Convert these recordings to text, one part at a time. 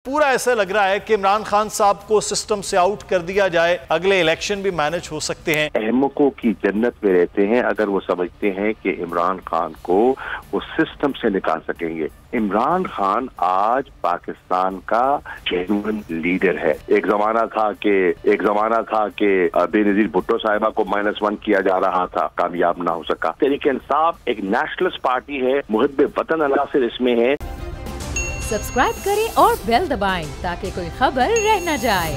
पूरा ऐसा लग रहा है कि इमरान खान साहब को सिस्टम से आउट कर दिया जाए, अगले इलेक्शन भी मैनेज हो सकते हैं। अहमकों की जन्नत में रहते हैं अगर वो समझते हैं कि इमरान खान को वो सिस्टम से निकाल सकेंगे। इमरान खान आज पाकिस्तान का जेन्युइन लीडर है। एक जमाना था कि बेनजीर भुट्टो साहिबा को -1 किया जा रहा था, कामयाब ना हो सका। तहरीक इंसाफ एक नेशनलिस्ट पार्टी है, मुहिब्बे वतन अनासिर इसमें है। सब्सक्राइब करें और बेल दबाएं ताकि कोई खबर रह न जाए।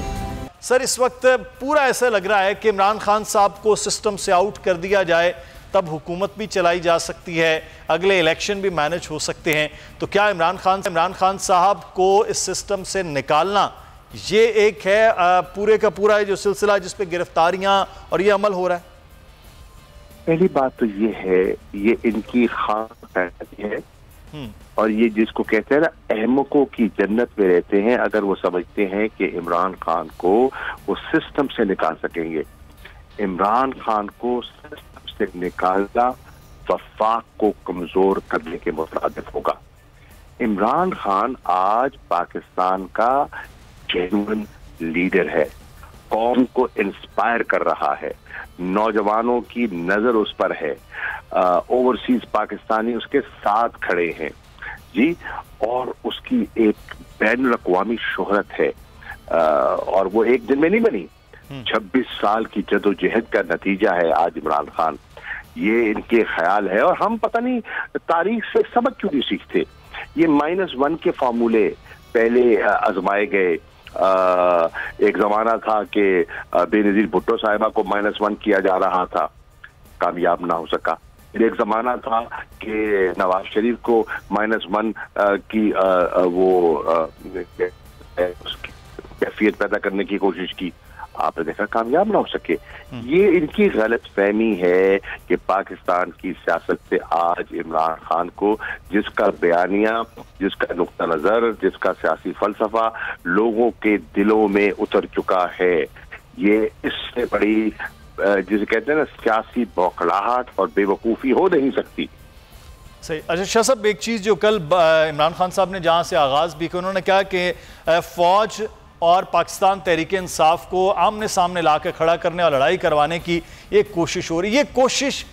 सर, इस वक्त पूरा ऐसा लग रहा है कि इमरान खान साहब को सिस्टम से आउट कर दिया जाए, तब हुकूमत भी चलाई जा सकती है, अगले इलेक्शन भी मैनेज हो सकते हैं। तो क्या इमरान खान साहब को इस सिस्टम से निकालना ये एक है पूरे का पूरा जो सिलसिला जिस पे गिरफ्तारियां और ये अमल हो रहा है? पहली बात तो ये है, ये इनकी खान है और ये जिसको कहते हैं ना, अहमकों की जन्नत में रहते हैं अगर वो समझते हैं कि इमरान खान को वो सिस्टम से निकाल सकेंगे। इमरान खान को सिस्टम से निकालना वफाक को कमजोर करने के मुताबिक होगा। इमरान खान आज पाकिस्तान का जेन्युइन लीडर है, कौम को इंस्पायर कर रहा है, नौजवानों की नजर उस पर है, ओवरसीज पाकिस्तानी उसके साथ खड़े हैं जी, और उसकी एक बैन अवी शोहरत है और वो एक दिन में नहीं बनी, 26 साल की जदोजहद का नतीजा है आज इमरान खान। ये इनके ख्याल है और हम पता नहीं तारीख से सबक क्यों नहीं सीखते। ये -1 के फार्मूले पहले आजमाए गए। एक जमाना था कि बेनजीर भुट्टो साहिबा को -1 किया जा रहा था, कामयाब ना हो सका। एक जमाना था कि नवाज शरीफ को -1 की कैफियत पैदा करने की कोशिश की, आपने देखा कामयाब ना हो सके। ये इनकी गलत फहमी है कि पाकिस्तान की सियासत से आज इमरान खान को, जिसका बयानिया, जिसका नुक्ता नजर, जिसका सियासी फलसफा लोगों के दिलों में उतर चुका है, ये इससे बड़ी जिसे कहते हैं ना सियासी बौखलाहट और बेवकूफ़ी हो नहीं सकती। सही। अच्छा शाह साहब, एक चीज़ जो कल इमरान खान साहब ने जहाँ से आगाज़ भी किया, उन्होंने कहा कि फ़ौज और पाकिस्तान तहरीक इंसाफ को आमने सामने ला के खड़ा करने और लड़ाई करवाने की एक कोशिश हो रही है। ये कोशिश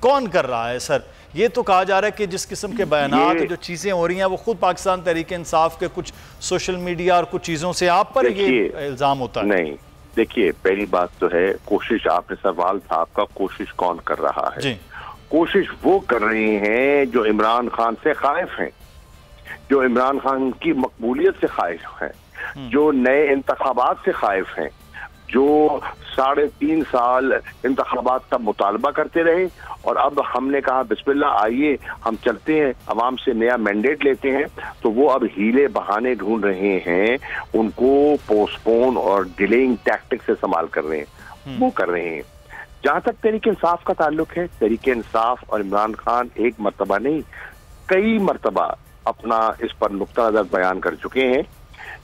कौन कर रहा है सर? ये तो कहा जा रहा है कि जिस किस्म के बयानात जो चीज़ें हो रही हैं वो खुद पाकिस्तान तहरीक इंसाफ के कुछ सोशल मीडिया और कुछ चीज़ों से आप पर ये इल्ज़ाम होता है। नहीं, देखिए, पहली बात तो है कोशिश, आपने सवाल था आपका, कोशिश कौन कर रहा है जी? कोशिश वो कर रहे हैं जो इमरान खान से खाइफ हैं, जो इमरान खान की मकबूलियत से खाइफ हैं, जो नए इंतखाबात से खाइफ हैं, जो 3.5 साल इंतखाबात का मुतालबा करते रहे और अब हमने कहा बिस्मिल्लाह आइए हम चलते हैं, अवाम से नया मैंडेट लेते हैं, तो वो अब हीले बहाने ढूंढ रहे हैं, उनको पोस्टपोन और डिलेइंग टैक्टिक से इस्तेमाल कर रहे हैं, वो कर रहे हैं। जहां तक तहरीक इंसाफ का ताल्लुक है, तहरीक इंसाफ और इमरान खान एक मरतबा नहीं कई मरतबा अपना इस पर नुक्ता नजर बयान कर चुके हैं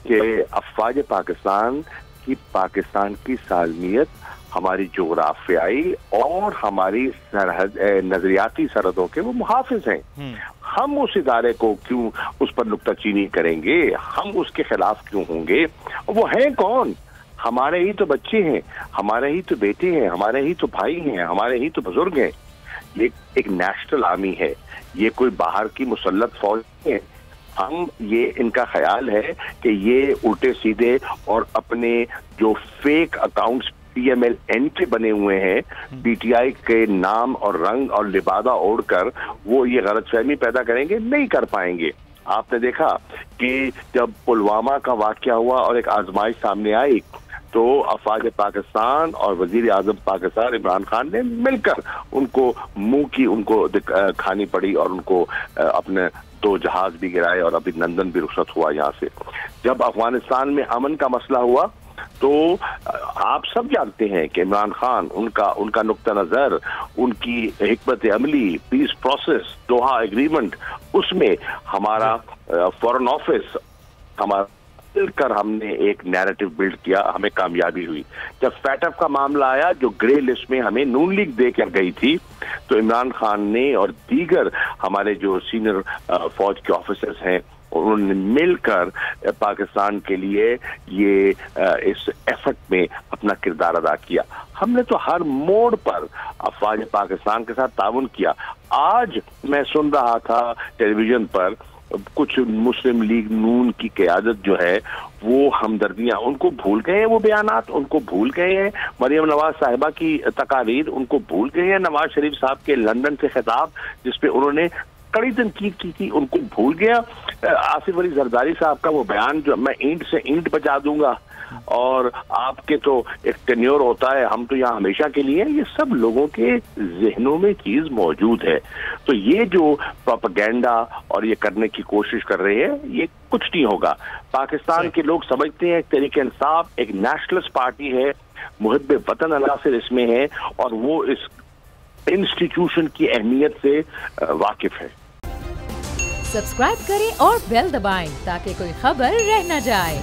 कि अफवाज पाकिस्तान की पाकिस्तान की सालमियत हमारी जोग्राफियाई और हमारी नजरियाती सरहदों के वो मुहाफिज हैं। हम उस इदारे को क्यों उस पर नुक्ताचीनी करेंगे, हम उसके खिलाफ क्यों होंगे? वो हैं कौन? हमारे ही तो बच्चे हैं, हमारे ही तो बेटे हैं, हमारे ही तो भाई हैं, हमारे ही तो बुजुर्ग हैं। ये एक नेशनल आर्मी है, ये कोई बाहर की मुसल्लत फौज नहीं है। ये इनका ख्याल है कि ये उल्टे सीधे और अपने जो फेक अकाउंट्स PMLN के बने हुए हैं, PTI के नाम और रंग और लिबादा ओढ़कर वो ये गलतफहमी पैदा करेंगे, नहीं कर पाएंगे। आपने देखा कि जब पुलवामा का वाकया हुआ और एक आजमाइश सामने आई, तो अफवाज पाकिस्तान और वजीर आजम पाकिस्तान इमरान खान ने मिलकर उनको मुंह की उनको खानी पड़ी और उनको अपने 2 जहाज भी गिराए और अभिनंदन भी रुखसत हुआ यहाँ से। जब अफगानिस्तान में अमन का मसला हुआ तो आप सब जानते हैं कि इमरान खान, उनका नुक्ता नजर, उनकी हिकमत अमली, पीस प्रोसेस, दोहा एग्रीमेंट, उसमें हमारा फॉरेन ऑफिस, हमारा मिलकर हमने एक नैरेटिव बिल्ड किया, हमें कामयाबी हुई। जब फैटफ का मामला आया जो ग्रे लिस्ट में हमें नून लीग दे कर गई थी, तो इमरान खान ने और दीगर हमारे जो सीनियर फौज के ऑफिसर्स हैं, اور انہوں نے مل کر پاکستان کے لیے یہ اس ایفرٹ میں اپنا کردار ادا کیا. ہم نے تو ہر موڑ پر افواج پاکستان کے ساتھ تعاون کیا. آج میں سن رہا تھا ٹیلی ویژن پر کچھ مسلم لیگ نون کی قیادت جو ہے وہ ہمدردیاں ان کو بھول گئے ہیں، وہ بیانات ان کو بھول گئے ہیں، مریم نواز صاحبہ کی تقاریر ان کو بھول گئے ہیں، نواز شریف صاحب کے لندن سے خطاب جس پہ انہوں نے کڑی تنقید کی تھی ان کو بھول گیا. آصف علی زرداری صاحب کا وہ بیان جو میں اینٹ سے اینٹ بچا دوں گا اور آپ کے تو ایک ٹینیور ہوتا ہے، ہم تو یہاں ہمیشہ کے لیے، یہ سب لوگوں کے ذہنوں میں چیز موجود ہے. تو یہ جو پروپیگنڈا اور یہ کرنے کی کوشش کر رہے ہیں یہ کچھ نہیں ہوگا. پاکستان کے لوگ سمجھتے ہیں تحریک انصاف ایک نیشنلسٹ پارٹی ہے، محب وطن عناصر اس میں ہے اور وہ اس انسٹیٹیوشن کی اہمیت سے واقف ہے. سبسکرائب کریں اور بیل دبائیں تاکہ کوئی خبر رہ نہ جائے.